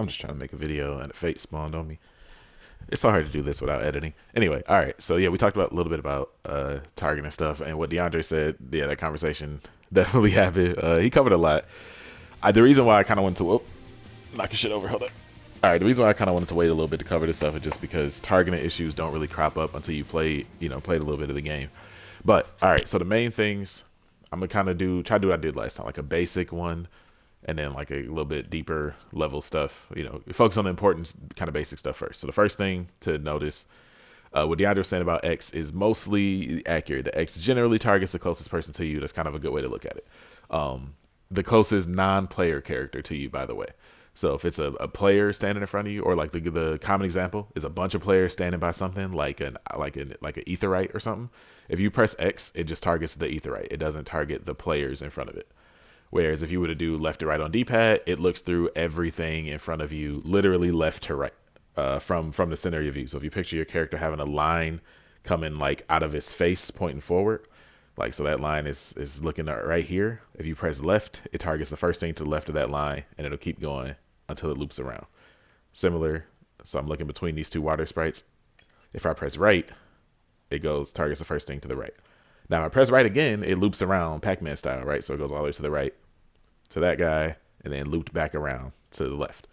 I'm just trying to make a video and a fate spawned on me. It's so hard to do this without editing. Anyway, all right. So yeah, we talked about a little bit about targeting and stuff, and what DeAndre said. Yeah, that conversation definitely happened. He covered a lot. The reason why I kind of wanted to knock your shit over. Hold up. All right, the reason why I kind of wanted to wait a little bit to cover this stuff is just because targeting issues don't really crop up until you played a little bit of the game. But all right, so the main things I'm gonna kind of try to do what I did last time, like a basic one, and then like a little bit deeper level stuff. Focus on the important kind of basic stuff first. So the first thing to notice, what DeAndre was saying about X is mostly accurate. The X generally targets the closest person to you. That's kind of a good way to look at it. Um, the closest non-player character to you, by the way. So if it's a player standing in front of you, or like the common example is a bunch of players standing by something like an etherite or something. If you press X, it just targets the etherite. It doesn't target the players in front of it. Whereas if you were to do left to right on D-pad, it looks through everything in front of you, literally left to right, from the center of your view. So if you picture your character having a line coming like out of his face pointing forward, like so that line is looking right here. If you press left, it targets the first thing to the left of that line, and it'll keep going until it loops around. Similar, so I'm looking between these two water sprites. If I press right, it goes targets the first thing to the right. Now if I press right again, it loops around Pac-Man style, right? So it goes all the way to the right to that guy, and then looped back around to the left.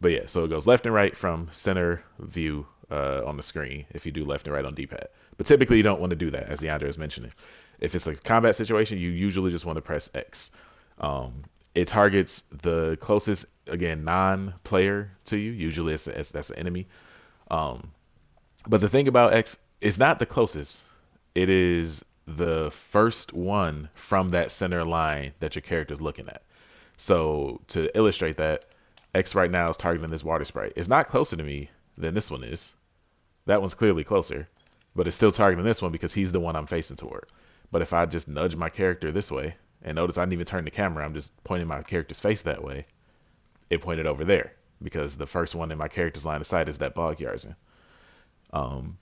But yeah, so it goes left and right from center view on the screen if you do left and right on D-pad. But typically you don't want to do that, as DeAndre was mentioning. If it's a combat situation, you usually just want to press X. Um, it targets the closest, again, non-player to you. Usually that's an enemy. Um, but the thing about X is not the closest. It is the first one from that center line that your character is looking at. So to illustrate that, X right now is targeting this water sprite. It's not closer to me than this one is. That one's clearly closer, but it's still targeting this one because he's the one I'm facing toward. But if I just nudge my character this way, and notice I didn't even turn the camera, I'm just pointing my character's face that way, it pointed over there because the first one in my character's line of sight is that bog Yarzin. Um,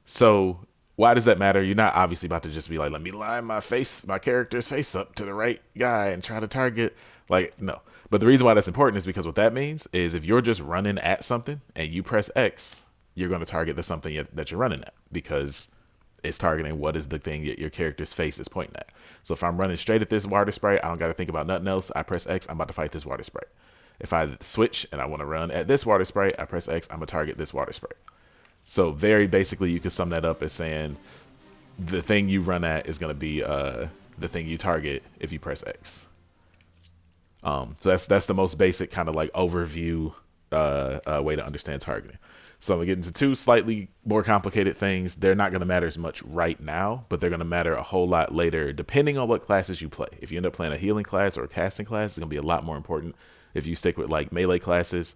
so why does that matter? You're not obviously about to just be like, let me line my character's face up to the right guy and try to target. Like, no. But the reason why that's important is because what that means is if you're just running at something and you press X, you're going to target the something that you're running at because it's targeting what is the thing that your character's face is pointing at. So if I'm running straight at this water sprite, I don't got to think about nothing else. I press X, I'm about to fight this water sprite. If I switch and I want to run at this water sprite, I press X, I'm going to target this water sprite. So very basically, you could sum that up as saying the thing you run at is going to be the thing you target if you press X. So that's the most basic kind of like overview way to understand targeting. So I'm gonna get into two slightly more complicated things. They're not going to matter as much right now, but they're going to matter a whole lot later, depending on what classes you play. If you end up playing a healing class or a casting class, it's going to be a lot more important. If you stick with like melee classes,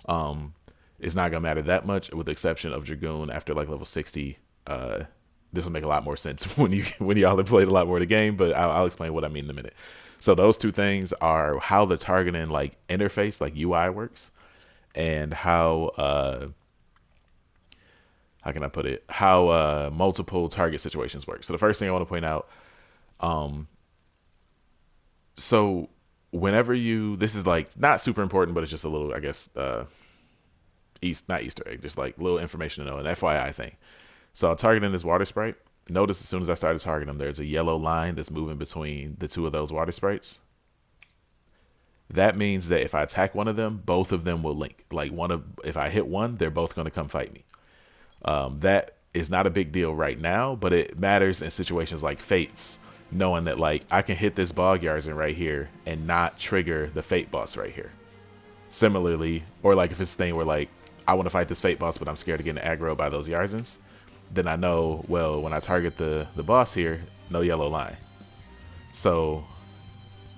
um, it's not going to matter that much, with the exception of Dragoon after like level 60. This will make a lot more sense when y'all have played a lot more of the game, but I'll explain what I mean in a minute. So those two things are how the targeting like interface, like UI works, and how can I put it? How multiple target situations work. So the first thing I want to point out, um, so whenever this is like not super important, but it's just a little, I guess, not Easter egg, just like little information to know, an FYI thing. So I'm targeting this water sprite. Notice as soon as I started targeting them, there's a yellow line that's moving between the two of those water sprites. That means that if I attack one of them, both of them will link. Like if I hit one, they're both going to come fight me. That is not a big deal right now, but it matters in situations like Fates, knowing that like I can hit this bog Yarzin right here and not trigger the Fate boss right here. Similarly, or like if it's a thing where like I want to fight this Fate boss, but I'm scared of getting aggro by those Yarzins, then I know, well, when I target the boss here, no yellow line. So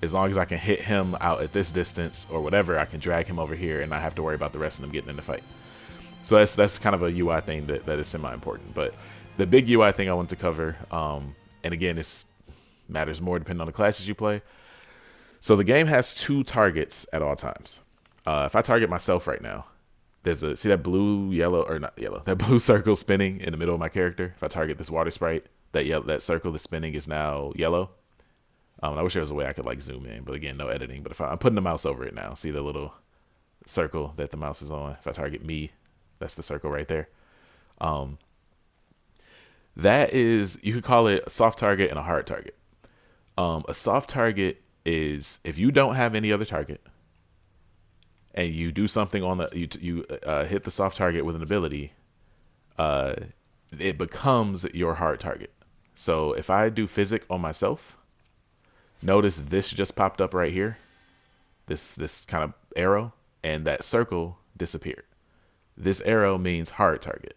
as long as I can hit him out at this distance or whatever, I can drag him over here and not have to worry about the rest of them getting in the fight. So that's kind of a UI thing that is semi-important. But the big UI thing I want to cover, and again, this matters more depending on the classes you play. So the game has two targets at all times. If I target myself right now, see that blue, yellow, or not yellow, that blue circle spinning in the middle of my character. If I target this water sprite, that circle that's spinning is now yellow. I wish there was a way I could like zoom in, but again, no editing. But if I'm putting the mouse over it now, see the little circle that the mouse is on. If I target me, that's the circle right there. Um, that is, you could call it a soft target and a hard target. A soft target is if you don't have any other target and you do something on the you hit the soft target with an ability, uh, it becomes your hard target. So if I do physic on myself, notice this just popped up right here, this kind of arrow, and that circle disappeared. This arrow means hard target.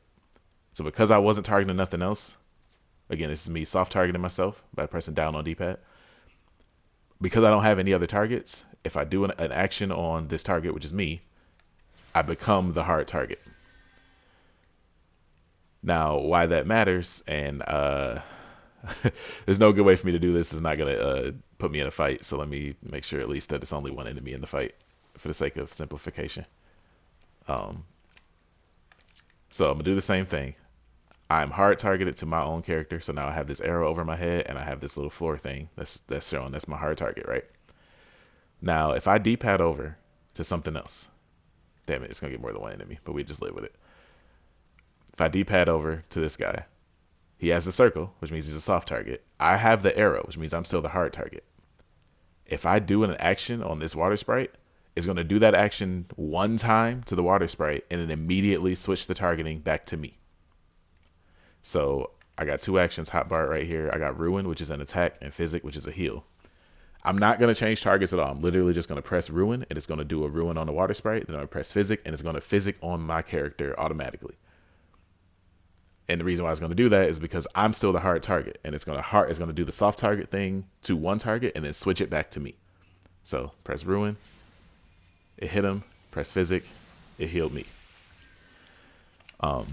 So because I wasn't targeting nothing else, again, this is me soft targeting myself by pressing down on D-pad. Because I don't have any other targets, if I do an action on this target, which is me, I become the hard target. Now, why that matters, and there's no good way for me to do this. It's not gonna put me in a fight. So let me make sure at least that it's only one enemy in the fight, for the sake of simplification. Um, so I'm gonna do the same thing. I'm hard targeted to my own character, so now I have this arrow over my head, and I have this little floor thing that's showing that's my hard target, right? Now, if I D-pad over to something else, damn it, it's gonna get more than one enemy, but we just live with it. If I D-pad over to this guy, he has the circle, which means he's a soft target. I have the arrow, which means I'm still the hard target. If I do an action on this water sprite, it's going to do that action one time to the water sprite and then immediately switch the targeting back to me. So I got two actions hotbar right here. I got Ruin, which is an attack, and Physic, which is a heal. I'm not going to change targets at all. I'm literally just going to press Ruin, and it's going to do a Ruin on the water sprite. Then I'm going to press Physic, and it's going to Physic on my character automatically. And the reason why it's going to do that is because I'm still the hard target, and it's going to do the soft target thing to one target, and then switch it back to me. So press Ruin, it hit him. Press Physic, it healed me. Um,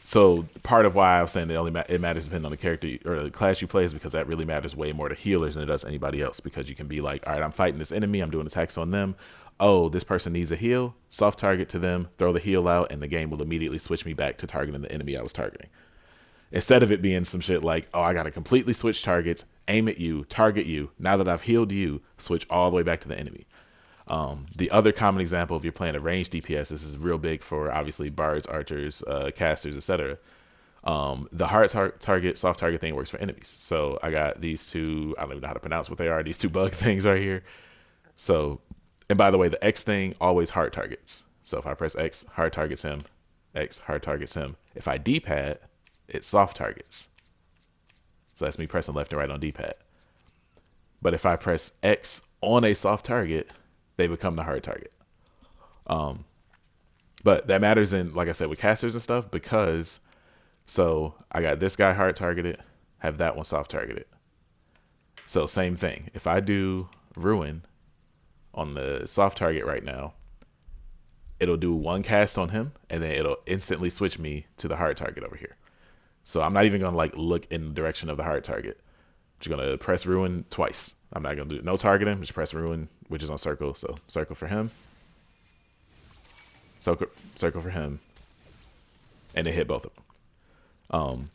so part of why I was saying that it matters depending on the character or the class you play is because that really matters way more to healers than it does anybody else. Because you can be like, all right, I'm fighting this enemy, I'm doing attacks on them. Oh, this person needs a heal. Soft target to them, throw the heal out, and the game will immediately switch me back to targeting the enemy I was targeting. Instead of it being some shit like, oh, I got to completely switch targets, aim at you, target you. Now that I've healed you, switch all the way back to the enemy. The other common example, if you're playing a ranged DPS, this is real big for obviously bards, archers, casters, etc. The hard target, soft target thing works for enemies. So I got these two, I don't even know how to pronounce what they are, these two bug things right here. So, and by the way, the X thing always hard targets. So if I press X, hard targets him, X, hard targets him. If I D-pad, it soft targets. So that's me pressing left and right on D-pad. But if I press X on a soft target, they become the hard target. Um, but that matters in, like I said, with casters and stuff because, so I got this guy hard targeted, have that one soft targeted. So same thing. If I do Ruin on the soft target right now, it'll do one cast on him and then it'll instantly switch me to the hard target over here. So I'm not even gonna like look in the direction of the hard target. I'm just gonna press Ruin twice. I'm not gonna do no targeting, just press Ruin, which is on circle. So circle for him, circle for him, and it hit both of them.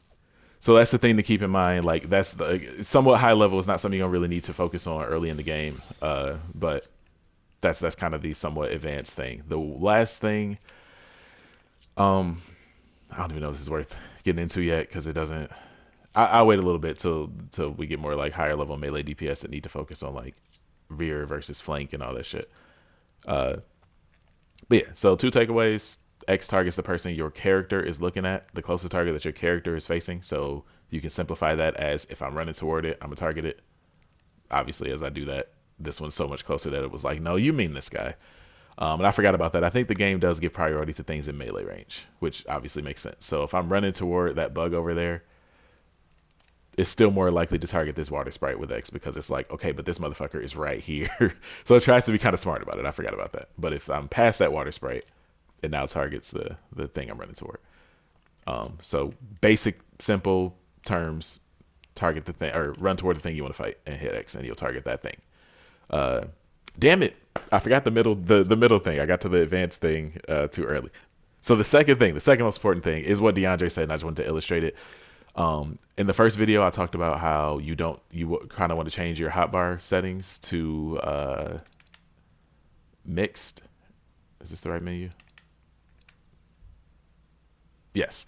So that's the thing to keep in mind. Like that's the somewhat high level. It's not something you don't really need to focus on early in the game. But that's kind of the somewhat advanced thing. The last thing, um, I don't even know if this is worth getting into yet because it doesn't. I'll wait a little bit till we get more like higher level melee DPS that need to focus on like rear versus flank and all that shit. Uh, but yeah, so two takeaways. X targets the person your character is looking at, the closest target that your character is facing. So you can simplify that as if I'm running toward it, I'm gonna target it. Obviously, as I do that, this one's so much closer that it was like, no, you mean this guy. And I forgot about that. I think the game does give priority to things in melee range, which obviously makes sense. So if I'm running toward that bug over there, it's still more likely to target this water sprite with X because it's like, okay, but this motherfucker is right here. So it tries to be kind of smart about it. I forgot about that. But if I'm past that water sprite, it now targets the thing I'm running toward. So basic, simple terms, target the thing or run toward the thing you want to fight and hit X and you'll target that thing. Uh, damn it, I forgot the middle thing. I got to the advanced thing too early. So the second thing, the second most important thing is what DeAndre said, and I just wanted to illustrate it. In the first video, I talked about how you kind of want to change your hotbar settings to mixed. Is this the right menu? Yes.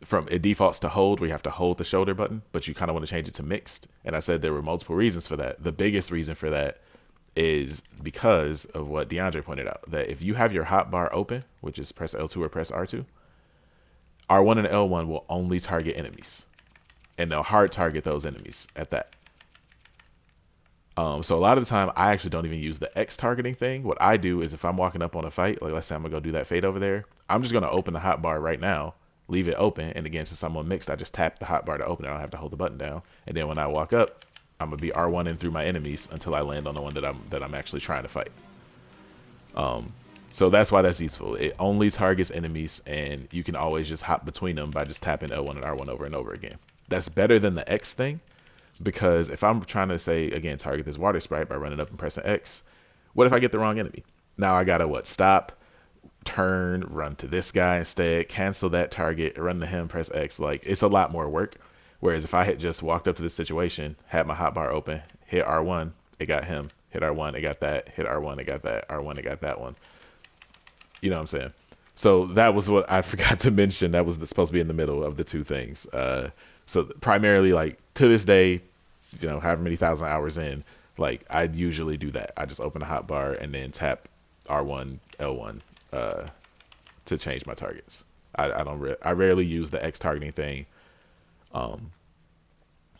From it defaults to hold, where you have to hold the shoulder button, but you kind of want to change it to mixed. And I said there were multiple reasons for that. The biggest reason for that is because of what DeAndre pointed out, that if you have your hotbar open, which is press L2 or press R2, R1 and L1 will only target enemies, and they'll hard target those enemies at that. So a lot of the time, I actually don't even use the X targeting thing. What I do is if I'm walking up on a fight, like let's say I'm gonna go do that fade over there, I'm just gonna open the hotbar right now, leave it open, and again, since I'm on mixed, I just tap the hotbar to open it. I don't have to hold the button down. And then when I walk up, I'm gonna be R1 in through my enemies until I land on the one that I'm actually trying to fight. Um, so that's why that's useful. It only targets enemies, and you can always just hop between them by just tapping L1 and R1 over and over again. That's better than the X thing, because if I'm trying to say, again, target this water sprite by running up and pressing X, what if I get the wrong enemy? Now I gotta what? Stop, turn, run to this guy instead, cancel that target, run to him, press X. Like, it's a lot more work. Whereas if I had just walked up to this situation, had my hotbar open, hit R1, it got him. Hit R1, it got that. Hit R1, it got that. R1, it got that one. You know what I'm saying? So that was what I forgot to mention. That was supposed to be in the middle of the two things. So primarily, like to this day, however many thousand hours in, like I usually do that. I just open a hotbar and then tap R1, L1 to change my targets. I rarely use the X targeting thing. Um,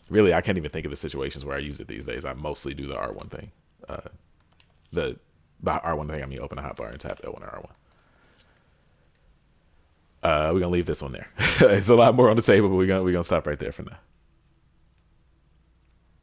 Really, I can't even think of the situations where I use it these days. I mostly do the R1 thing. Uh, the by R1 thing, I mean open a hotbar and tap L1 or R1. We're gonna leave this one there. It's a lot more on the table, but we're gonna stop right there for now.